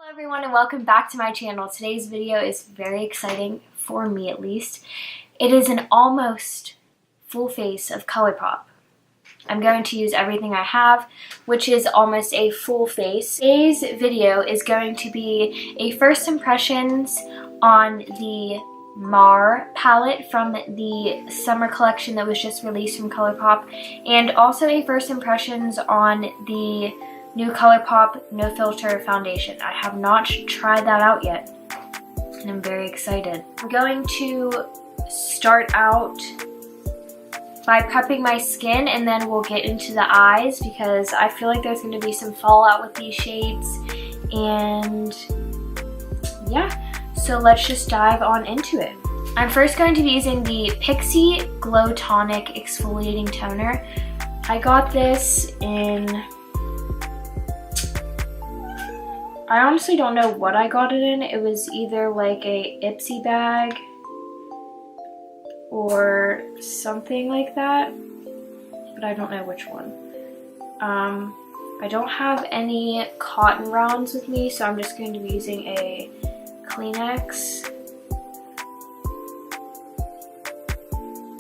Hello everyone and welcome back to my channel. Today's video is very exciting, for me at least. It is an almost full face of Colourpop. I'm going to use everything I have, which is almost a full face. Today's video is going to be a first impressions on the Mar palette from the summer collection that was just released from Colourpop, and also a first impressions on the new Colourpop No Filter foundation. I have not tried that out yet, and I'm very excited. I'm going to start out by prepping my skin, and then we'll get into the eyes because I feel like there's going to be some fallout with these shades, and yeah, so let's just dive on into it. I'm first going to be using the Pixi Glow Tonic Exfoliating Toner. I got this in... I honestly don't know what I got it in. It was either like a Ipsy bag or something like that, but I don't know which one. I don't have any cotton rounds with me, so I'm just going to be using a Kleenex.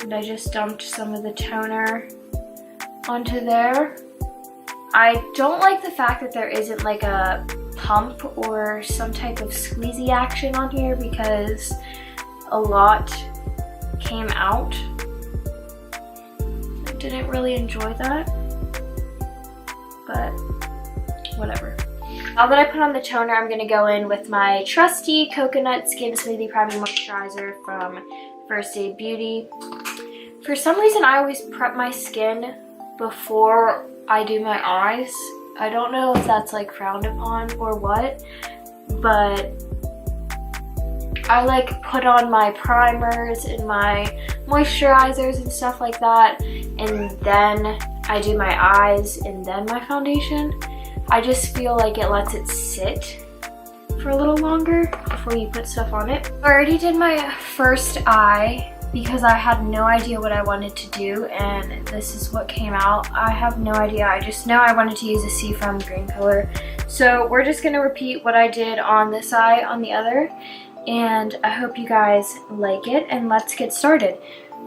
And I just dumped some of the toner onto there. I don't like the fact that there isn't like a pump or some type of squeezy action on here because a lot came out. I didn't really enjoy that, but whatever. Now that I put on the toner, I'm going to go in with my trusty Coconut Skin Smoothie Priming Moisturizer from First Aid Beauty. For some reason, I always prep my skin before I do my eyes. I don't know if that's like frowned upon or what, but I like put on my primers and my moisturizers and stuff like that, and then I do my eyes and then my foundation. I just feel like it lets it sit for a little longer before you put stuff on it. I already did my first eye because I had no idea what I wanted to do, and this is what came out. I have no idea. I just know I wanted to use a Seafoam green color. So we're just gonna repeat what I did on this eye on the other, and I hope you guys like it, and let's get started.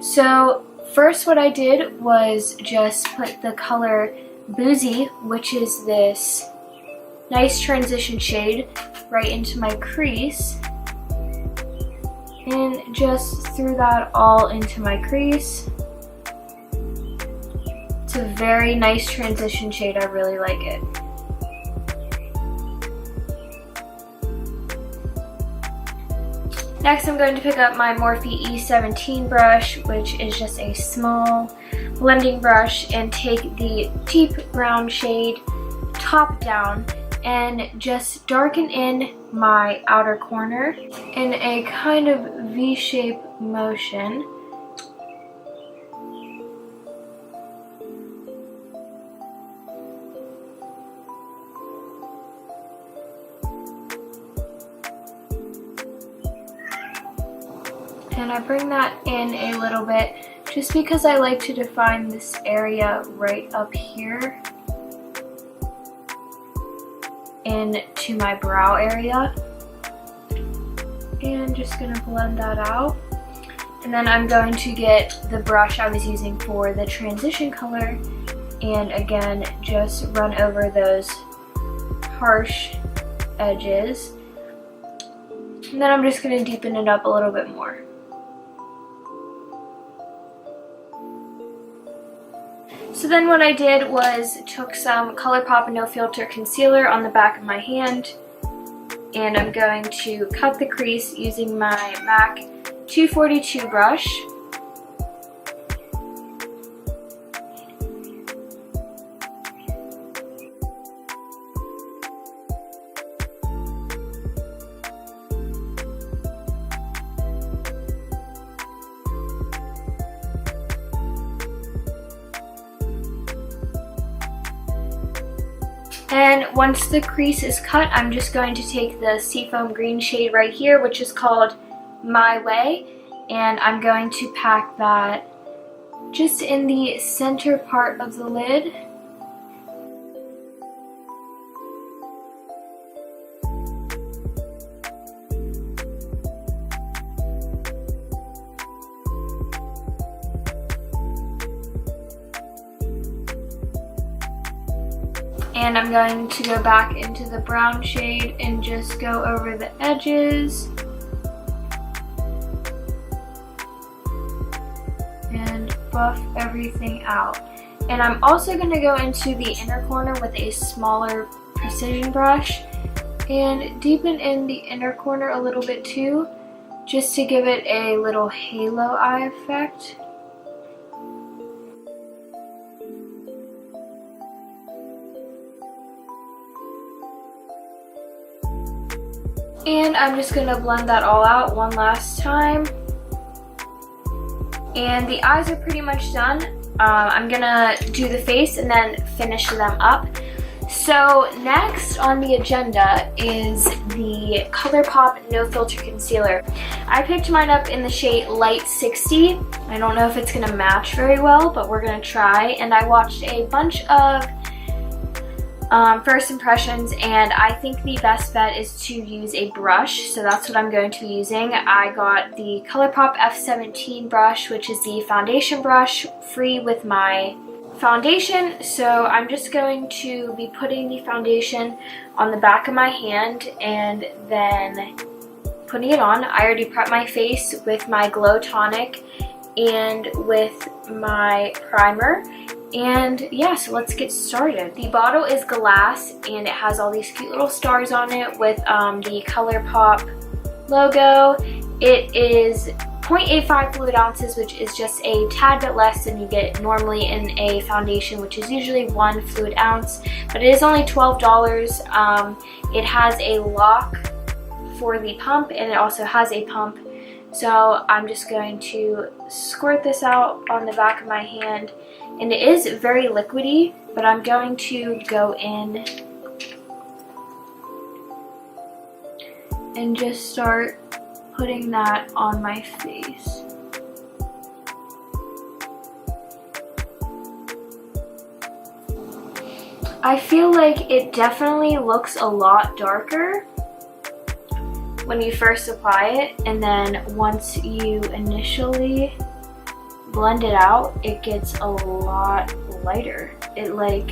So first what I did was just put the color Boozy, which is this nice transition shade, right into my crease. And just threw that all into my crease. It's a very nice transition shade. I really like it. Next, I'm going to pick up my Morphe E17 brush, which is just a small blending brush, and take the deep brown shade top down and just darken in my outer corner in a kind of V-shape motion. And I bring that in a little bit just because I like to define this area right up here into my brow area, and just gonna blend that out. And then I'm going to get the brush I was using for the transition color, and again just run over those harsh edges, and then I'm just gonna deepen it up a little bit more. So then what I did was took some Colourpop No Filter Concealer on the back of my hand, and I'm going to cut the crease using my MAC 242 brush. And once the crease is cut, I'm just going to take the Seafoam green shade right here, which is called My Way, and I'm going to pack that just in the center part of the lid. And I'm going to go back into the brown shade and just go over the edges. And buff everything out. And I'm also going to go into the inner corner with a smaller precision brush and deepen in the inner corner a little bit too, just to give it a little halo eye effect. And I'm just going to blend that all out one last time. And the eyes are pretty much done. I'm going to do the face and then finish them up. So next on the agenda is the Colourpop No Filter Concealer. I picked mine up in the shade Light 60. I don't know if it's going to match very well, but we're going to try. And I watched a bunch of first impressions, and I think the best bet is to use a brush, so that's what I'm going to be using. I got the Colourpop F17 brush, which is the foundation brush, free with my foundation. So I'm just going to be putting the foundation on the back of my hand and then putting it on. I already prepped my face with my Glow Tonic and with my primer. And yeah, so let's get started. The bottle is glass and it has all these cute little stars on it with the Colourpop logo. It is 0.85 fluid ounces, which is just a tad bit less than you get normally in a foundation, which is usually 1 fluid ounce, but it is only $12. It has a lock for the pump and it also has a pump. So I'm just going to squirt this out on the back of my hand. And it is very liquidy, but I'm going to go in and just start putting that on my face. I feel like it definitely looks a lot darker when you first apply it, and then once you initially blend it out, it gets a lot lighter. It like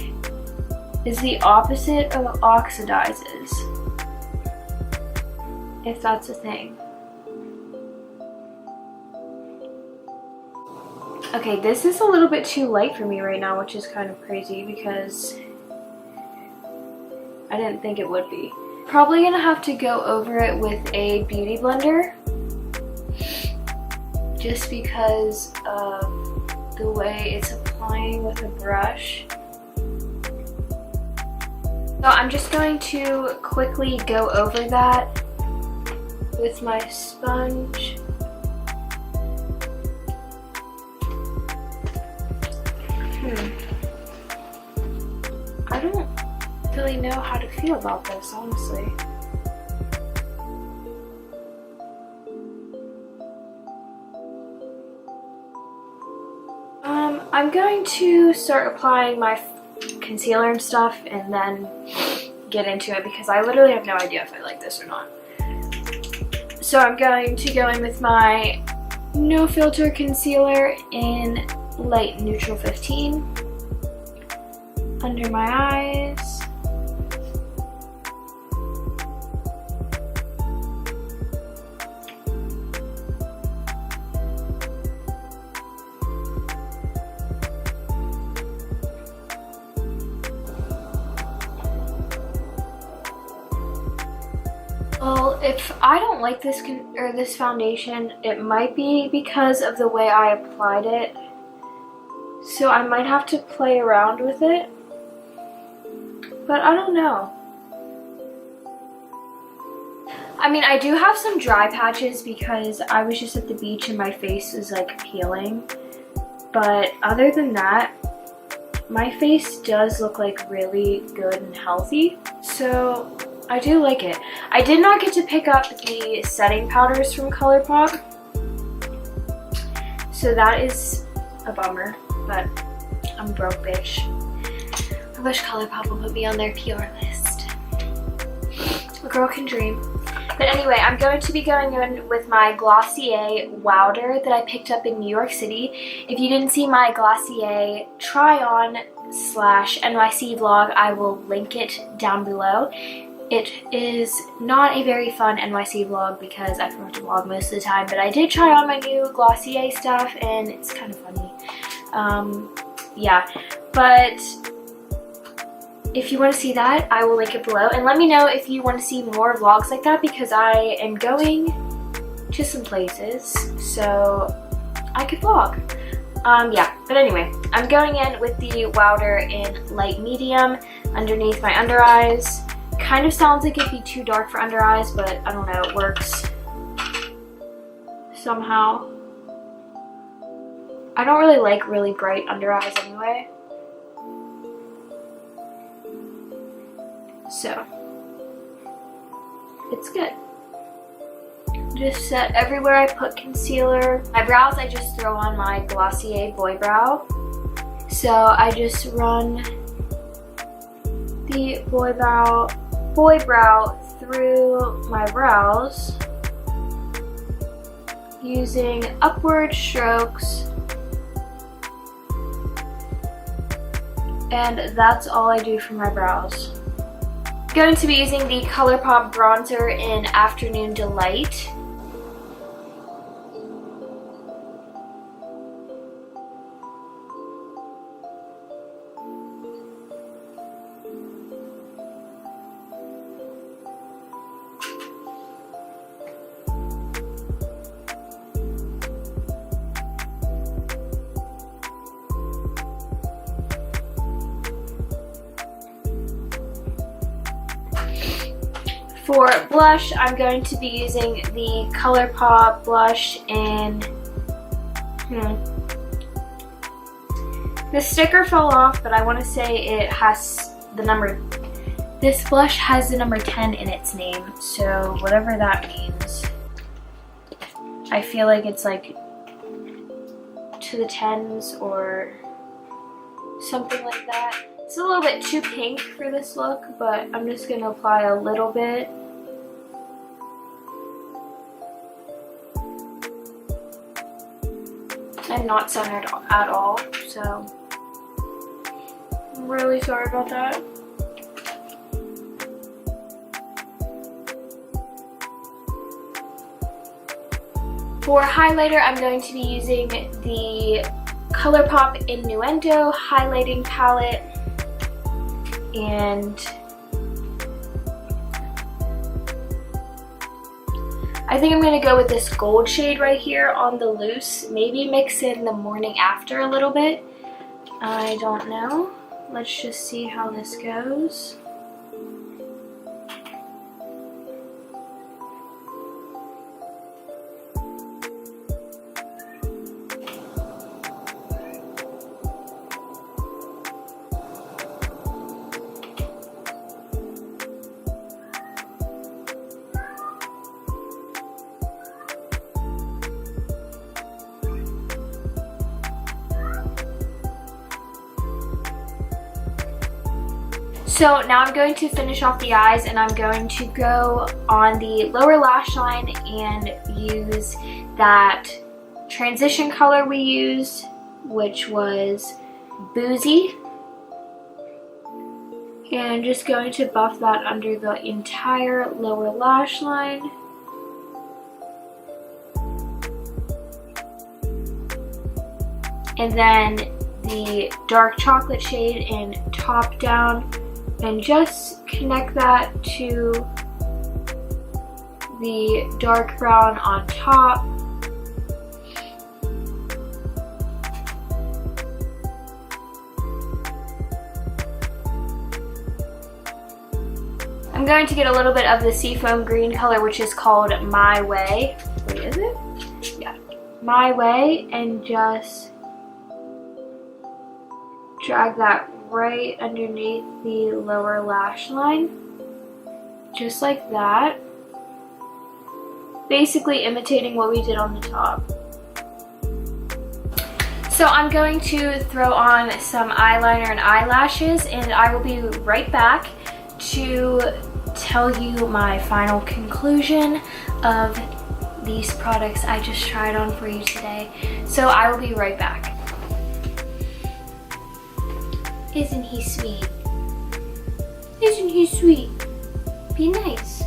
is the opposite of oxidizes, if that's a thing. Okay, this is a little bit too light for me right now, which is kind of crazy because I didn't think it would be. Probably gonna have to go over it with a beauty blender, just because of the way it's applying with a brush. So I'm just going to quickly go over that with my sponge. I don't really know how to feel about this, honestly. I'm going to start applying my concealer and stuff and then get into it because I literally have no idea if I like this or not. So I'm going to go in with my No Filter Concealer in Light Neutral 15 under my eyes. Well, if I don't like this foundation, it might be because of the way I applied it. So I might have to play around with it. But I don't know. I mean, I do have some dry patches because I was just at the beach and my face is like peeling. But other than that, my face does look like really good and healthy. So I do like it. I did not get to pick up the setting powders from Colourpop, so that is a bummer, but I'm broke, bitch. I wish Colourpop would put me on their PR list. A girl can dream. But anyway, I'm going to be going in with my Glossier Wowder that I picked up in New York City. If you didn't see my Glossier try-on/NYC vlog, I will link it down below. It is not a very fun NYC vlog because I forgot to vlog most of the time, but I did try on my new Glossier stuff and it's kind of funny. Yeah, but if you want to see that, I will link it below. And let me know if you want to see more vlogs like that because I am going to some places, so I could vlog. Yeah, but anyway, I'm going in with the Wowder in light medium underneath my under eyes. Kind of sounds like it'd be too dark for under eyes, but I don't know, it works somehow. I don't really like really bright under eyes anyway. So, it's good. Just set everywhere I put concealer. My brows, I just throw on my Glossier Boy Brow. So I just run the Boy Brow through my brows using upward strokes. And that's all I do for my brows. I'm going to be using the Colourpop bronzer in Afternoon Delight. For blush, I'm going to be using the Colourpop blush in, the sticker fell off, but I want to say it has the number, this blush has the number 10 in its name, so whatever that means. I feel like it's like to the 10s or something like that. It's a little bit too pink for this look, but I'm just going to apply a little bit. And not centered at all, so I'm really sorry about that. For highlighter, I'm going to be using the Colourpop Innuendo highlighting palette. And I think I'm going to go with this gold shade right here on the loose. Maybe mix in the Morning After a little bit. I don't know. Let's just see how this goes. So now I'm going to finish off the eyes, and I'm going to go on the lower lash line and use that transition color we used, which was Boozy. And I'm just going to buff that under the entire lower lash line. And then the dark chocolate shade in Top Down. And just connect that to the dark brown on top. I'm going to get a little bit of the seafoam green color, which is called My Way. Wait, is it? Yeah. My Way, and just drag that right underneath the lower lash line, just like that, basically imitating what we did on the top. So I'm going to throw on some eyeliner and eyelashes, and I will be right back to tell you my final conclusion of these products I just tried on for you today. So I will be right back. Isn't he sweet? Isn't he sweet? Be nice.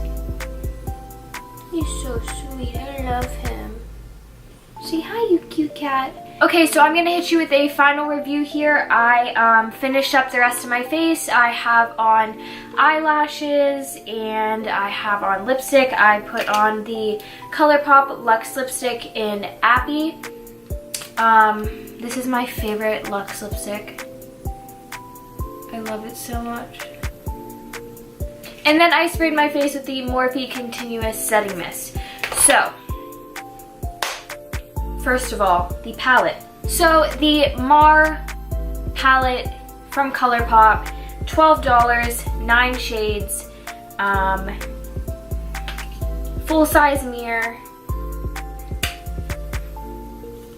He's so sweet. I love him. Say hi, you cute cat. Okay, so I'm gonna hit you with a final review here. I finished up the rest of my face. I have on eyelashes and I have on lipstick. I put on the Colourpop Luxe lipstick in Appy. This is my favorite Luxe lipstick. I love it so much. And then I sprayed my face with the Morphe Continuous Setting Mist. So, first of all, the palette. So the Mar palette from Colourpop, $12, 9 shades, full-size mirror.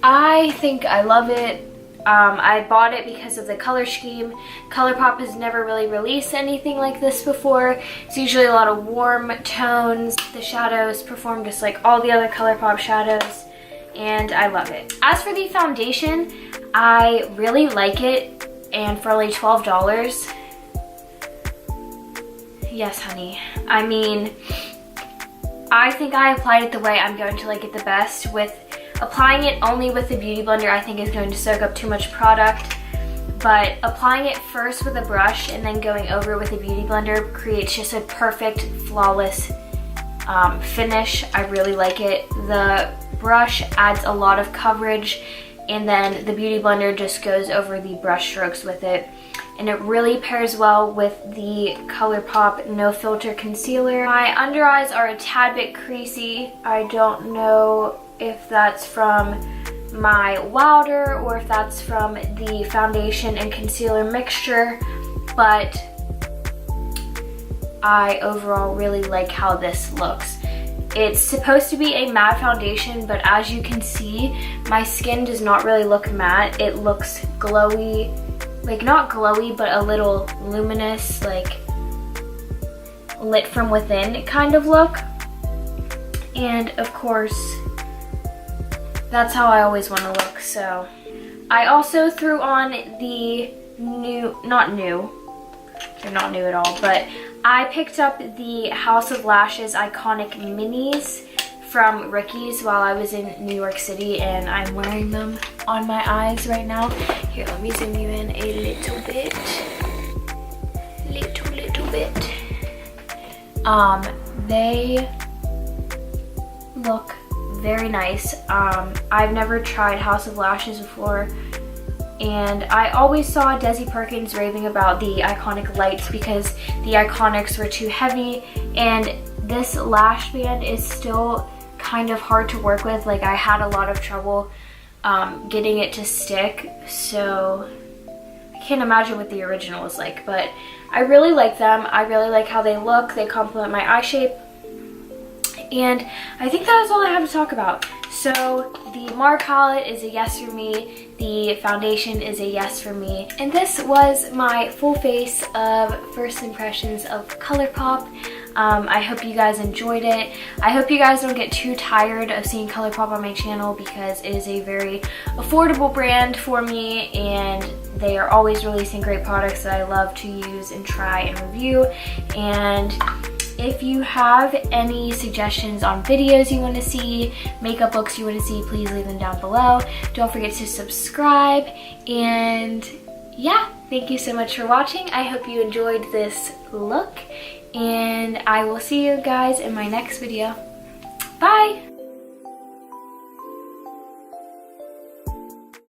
I think I love it. I bought it because of the color scheme. Colourpop has never really released anything like this before. It's usually a lot of warm tones. The shadows perform just like all the other Colourpop shadows, and I love it. As for the foundation, I really like it, and for only $12, yes, honey. I mean, I think I applied it the way I'm going to like it the best. With applying it only with the Beauty Blender, I think is going to soak up too much product. But applying it first with a brush and then going over it with a Beauty Blender creates just a perfect, flawless finish. I really like it. The brush adds a lot of coverage, and then the Beauty Blender just goes over the brush strokes with it. And it really pairs well with the Colourpop No Filter Concealer. My under eyes are a tad bit creasy. I don't know if that's from my Wilder or if that's from the foundation and concealer mixture, but I overall really like how this looks. It's supposed to be a matte foundation, but as you can see, my skin does not really look matte. It looks glowy, like not glowy, but a little luminous, like lit from within kind of look. And of course, that's how I always want to look. So I also threw on the not new, they're not new at all, but I picked up the House of Lashes Iconic Minis from Ricky's while I was in New York City, and I'm wearing them on my eyes right now. Here, let me zoom you in a little bit. Little bit. They look very nice. I've never tried House of Lashes before, and I always saw Desi Perkins raving about the Iconic Lights because the Iconics were too heavy, and this lash band is still kind of hard to work with. Like, I had a lot of trouble getting it to stick, so I can't imagine what the original was like, but I really like them. I really like how they look. They complement my eye shape. And I think that is all I have to talk about. So the Mar palette is a yes for me. The foundation is a yes for me. And this was my full face of first impressions of Colourpop. I hope you guys enjoyed it. I hope you guys don't get too tired of seeing Colourpop on my channel because it is a very affordable brand for me, and they are always releasing great products that I love to use and try and review. And if you have any suggestions on videos you want to see, makeup looks you want to see, please leave them down below. Don't forget to subscribe, and yeah, thank you so much for watching. I hope you enjoyed this look, and I will see you guys in my next video. Bye!